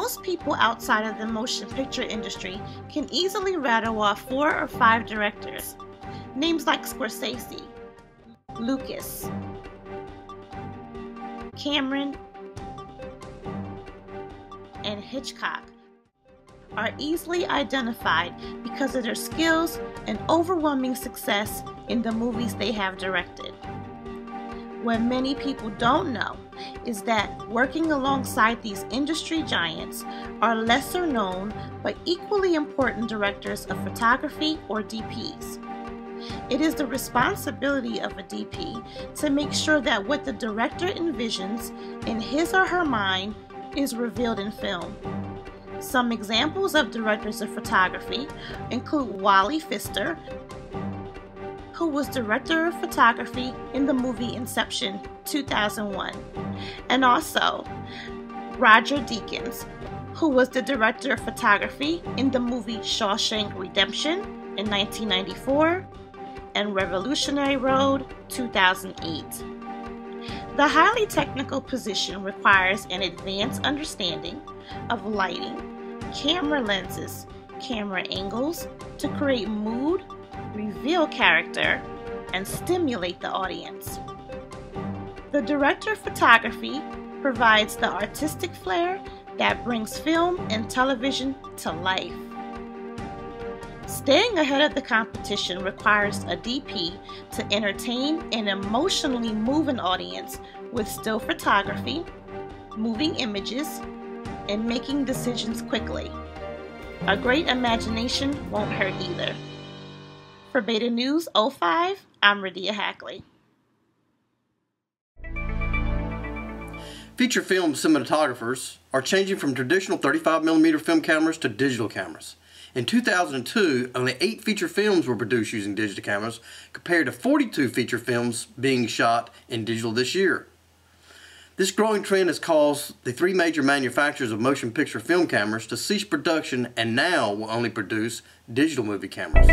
Most people outside of the motion picture industry can easily rattle off 4 or 5 directors. Names like Scorsese, Lucas, Cameron, and Hitchcock are easily identified because of their skills and overwhelming success in the movies they have directed. What many people don't know is that working alongside these industry giants are lesser known but equally important directors of photography or DPs. It is the responsibility of a DP to make sure that what the director envisions in his or her mind is revealed in film. Some examples of directors of photography include Wally Pfister, who was director of photography in the movie Inception 2001, and also Roger Deakins, who was the director of photography in the movie Shawshank Redemption in 1994 and Revolutionary Road 2008. The highly technical position requires an advanced understanding of lighting, camera lenses, camera angles to create mood, reveal character, and stimulate the audience. The director of photography provides the artistic flair that brings film and television to life. Staying ahead of the competition requires a DP to entertain and emotionally move an audience with still photography, moving images, and making decisions quickly. A great imagination won't hurt either. For Beta News 05, I'm Radia Hackley. Feature film cinematographers are changing from traditional 35mm film cameras to digital cameras. In 2002, only 8 feature films were produced using digital cameras, compared to 42 feature films being shot in digital this year. This growing trend has caused the 3 major manufacturers of motion picture film cameras to cease production and now will only produce digital movie cameras.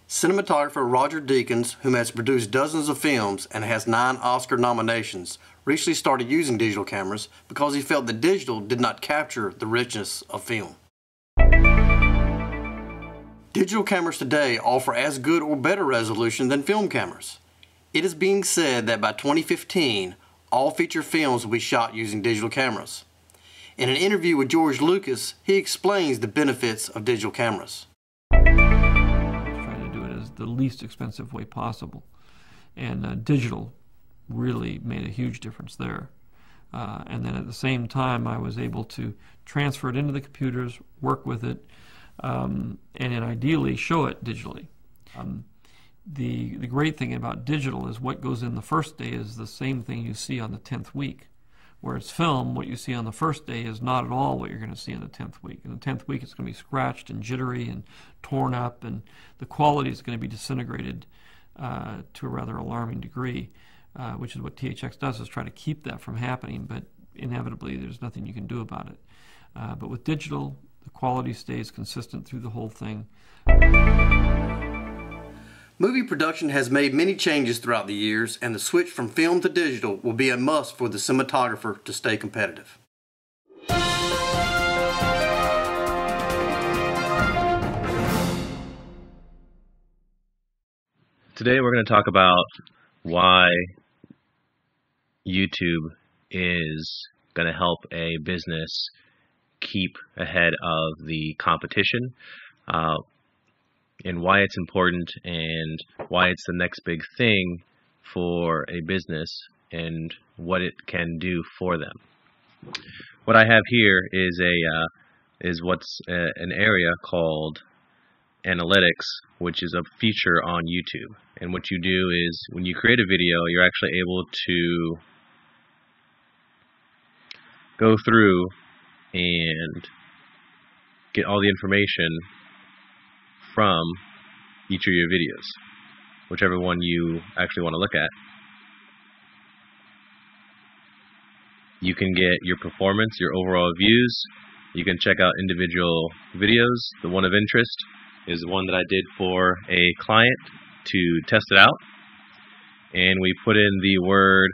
Cinematographer Roger Deakins, who has produced dozens of films and has 9 Oscar nominations, recently started using digital cameras because he felt that digital did not capture the richness of film. Digital cameras today offer as good or better resolution than film cameras. It is being said that by 2015, all feature films will be shot using digital cameras. In an interview with George Lucas, he explains the benefits of digital cameras. Trying to do it as the least expensive way possible. And digital really made a huge difference there. And then at the same time, I was able to transfer it into the computers, work with it, and then ideally show it digitally. The great thing about digital is what goes in the first day is the same thing you see on the 10th week. Whereas film, what you see on the first day is not at all what you're going to see on the 10th week. In the 10th week, it's going to be scratched and jittery and torn up, and the quality is going to be disintegrated to a rather alarming degree, which is what THX does, is try to keep that from happening, but inevitably there's nothing you can do about it. But with digital, the quality stays consistent through the whole thing. Movie production has made many changes throughout the years, and the switch from film to digital will be a must for the cinematographer to stay competitive. Today we're going to talk about why YouTube is going to help a business keep ahead of the competition, and why it's important and why it's the next big thing for a business and what it can do for them. What I have here is what's an area called analytics, which is a feature on YouTube. And what you do is when you create a video, you're actually able to go through and get all the information from each of your videos, whichever one you actually want to look at. You can get your performance, your overall views. You can check out individual videos. The one of interest is one that I did for a client to test it out. And we put in the word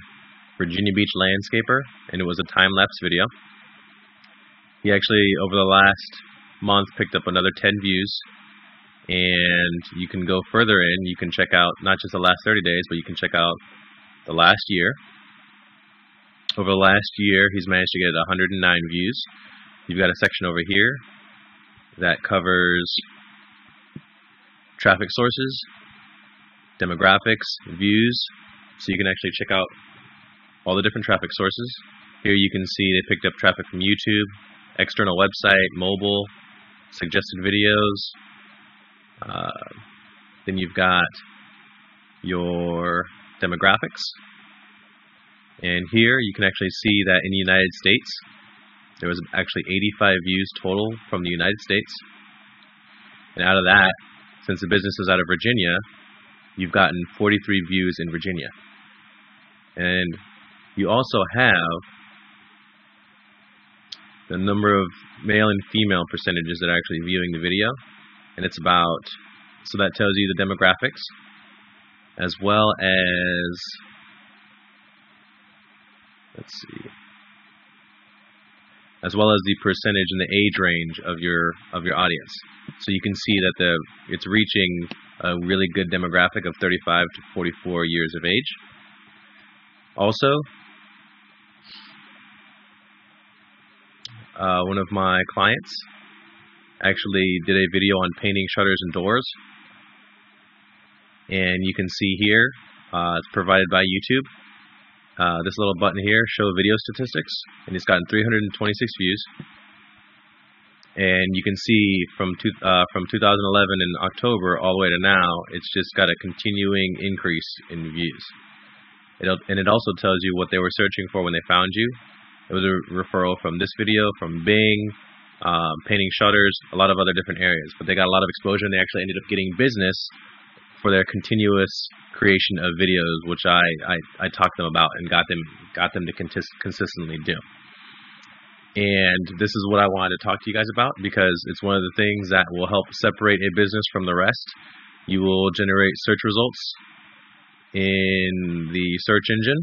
Virginia Beach landscaper, and it was a time-lapse video. He actually, over the last month, picked up another 10 views. And you can go further in. You can check out not just the last 30 days, but you can check out the last year. Over the last year, he's managed to get 109 views. You've got a section over here that covers traffic sources, demographics, views. So you can actually check out all the different traffic sources. Here you can see they picked up traffic from YouTube, external website, mobile, suggested videos. Then you've got your demographics. And here you can actually see that in the United States, there was actually 85 views total from the United States. And out of that, since the business is out of Virginia, you've gotten 43 views in Virginia. And you also have the number of male and female percentages that are actually viewing the video. And it's about, so that tells you the demographics, as well as, let's see, as well as the percentage and the age range of your audience. So you can see that it's reaching a really good demographic of 35 to 44 years of age. Also, one of my clients actually did a video on painting shutters and doors. And you can see here, it's provided by YouTube. This little button here, show video statistics, and it's gotten 326 views. And you can see from 2011 in October all the way to now, it's just got a continuing increase in views. And it also tells you what they were searching for when they found you. It was a referral from this video, from Bing, painting shutters, a lot of other different areas. But they got a lot of exposure, and they actually ended up getting business for their continuous creation of videos, which I talked them about and got them to consistently do. And this is what I wanted to talk to you guys about, because it's one of the things that will help separate a business from the rest. You will generate search results in the search engine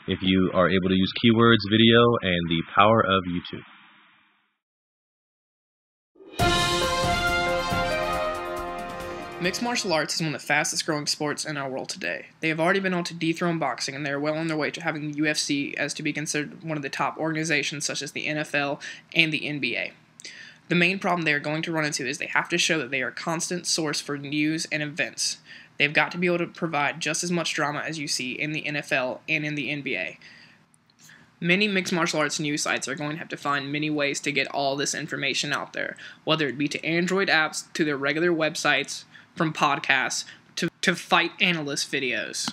if you are able to use keywords, video, and the power of YouTube. Mixed martial arts is one of the fastest growing sports in our world today. They have already been able to dethrone boxing, and they are well on their way to having the UFC as to be considered one of the top organizations such as the NFL and the NBA. The main problem they are going to run into is they have to show that they are a constant source for news and events. They've got to be able to provide just as much drama as you see in the NFL and in the NBA. Many mixed martial arts news sites are going to have to find many ways to get all this information out there, whether it be to Android apps, to their regular websites, from podcasts, to fight analyst videos.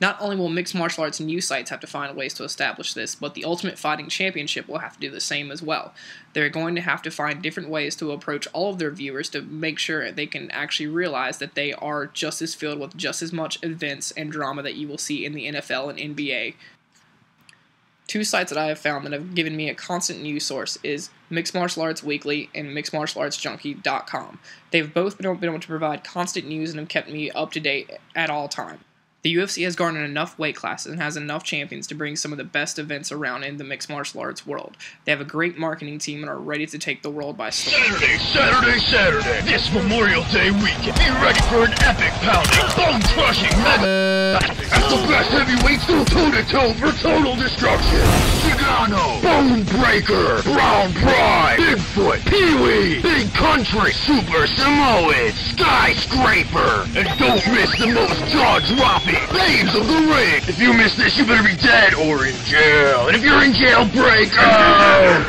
Not only will mixed martial arts news sites have to find ways to establish this, but the Ultimate Fighting Championship will have to do the same as well. They're going to have to find different ways to approach all of their viewers to make sure they can actually realize that they are just as filled with just as much events and drama that you will see in the NFL and NBA. Two sites that I have found that have given me a constant news source is Mixed Martial Arts Weekly and MixedMartialArtsJunkie.com. They've both been able to provide constant news and have kept me up to date at all times. The UFC has garnered enough weight classes and has enough champions to bring some of the best events around in the mixed martial arts world. They have a great marketing team and are ready to take the world by storm. Saturday! This Memorial Day weekend, be ready for an epic pounding, bone-crushing as the best heavyweights go toe-to-toe for total destruction. Chicano, Bone Breaker, Brown Pride, Bigfoot, Pee-wee, Big Country, Super Samoan, Skyscraper, and don't miss the most jaw-dropping Babes of the Ring. If you miss this, you better be dead or in jail. And if you're in jail, break out!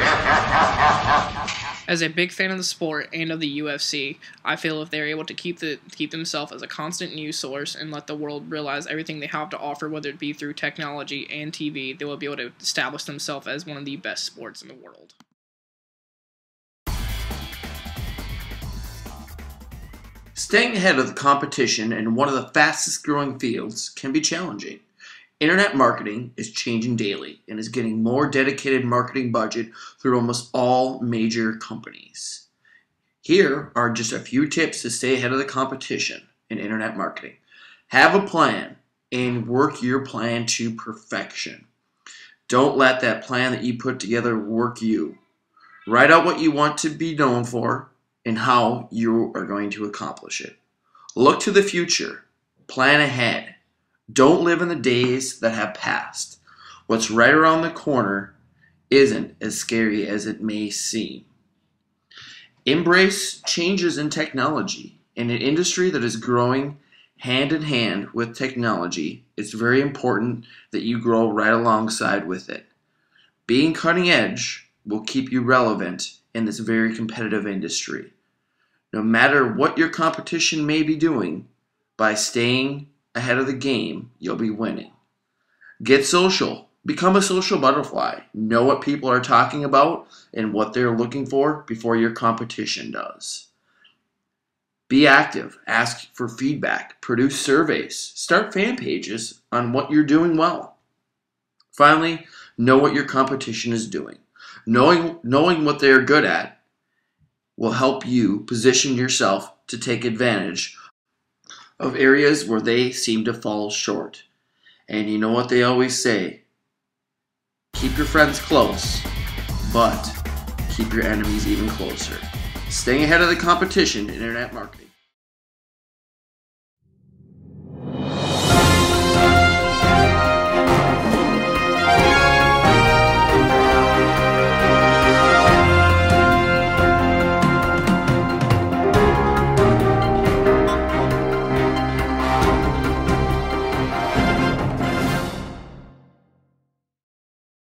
As a big fan of the sport and of the UFC, I feel if they're able to keep themselves as a constant news source and let the world realize everything they have to offer, whether it be through technology and TV, they will be able to establish themselves as one of the best sports in the world. Staying ahead of the competition in one of the fastest growing fields can be challenging. Internet marketing is changing daily and is getting more dedicated marketing budget through almost all major companies. Here are just a few tips to stay ahead of the competition in internet marketing. Have a plan and work your plan to perfection. Don't let that plan that you put together work you. Write out what you want to be known for and how you are going to accomplish it. Look to the future. Plan ahead. Don't live in the days that have passed. What's right around the corner isn't as scary as it may seem. Embrace changes in technology. In an industry that is growing hand in hand with technology, it's very important that you grow right alongside with it. Being cutting edge will keep you relevant in this very competitive industry. No matter what your competition may be doing, by staying ahead of the game, you'll be winning. Get social. Become a social butterfly. Know what people are talking about and what they're looking for before your competition does. Be active. Ask for feedback. Produce surveys. Start fan pages on what you're doing well. Finally, know what your competition is doing. Knowing what they're good at will help you position yourself to take advantage of areas where they seem to fall short. And you know what they always say? Keep your friends close, but keep your enemies even closer. Staying ahead of the competition in internet marketing.